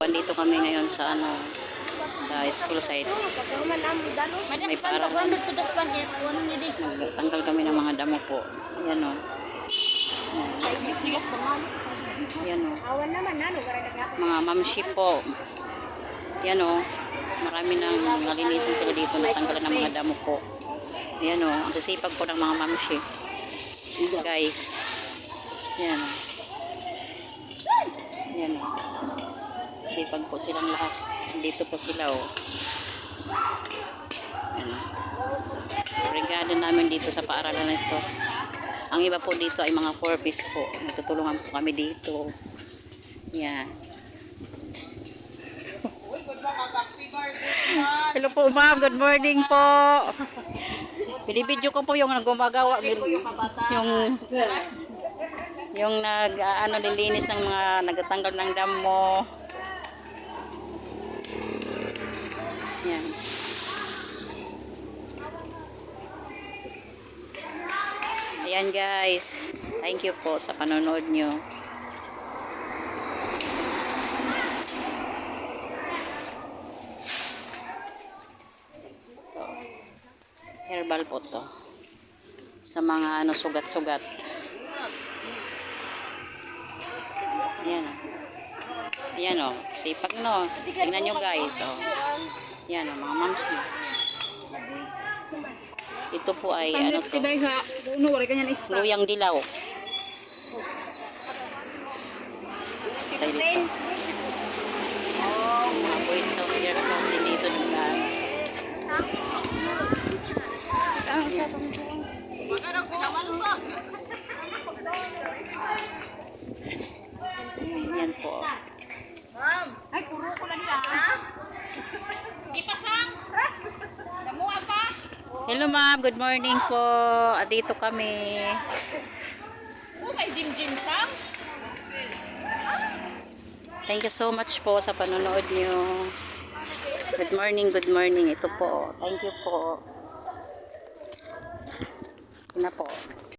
nandito kami ngayon sa sa school site. May parang tanggal kami ng mga damo po. Ayan o. Ayan o. Mga mamshi po. Ayan o. Marami nang nalinisan sila dito. Natanggalan ng mga damo po. Ayan o. Ang sisipag po ng mga mamshi. Guys. Ayan o. Ayan o. Sipag po silang lahat. Dito po sila o. Ayan o. Brigada namin dito sa paaralan na ito. Ang iba po dito ay mga 4-piece po. Natutulungan po kami dito. Yan. Hello po ma'am, good morning po. Binibidyo ko po yung gumagawa yung nililinis ng mga nagtatanggal ng damo. Yan. Ayan guys, thank you po sa panonood nyo. Herbal po to sa mga sugat-sugat. Ayan o. Ayan o, sipag no. Tingnan nyo guys o. Ayan o, mga mamsi. Ito po ay ano to, luyang dilaw. Tayo dito. Mga boys out here po dito naglaan. Yan po. Ay, puro ko lang yan. Ipasang. Damuha pa. Hello ma'am, good morning po. Dito kami. Oh, may gym sang. Thank you so much po sa panonood nyo. Good morning, good morning. Ito po. Thank you po. Ito na po.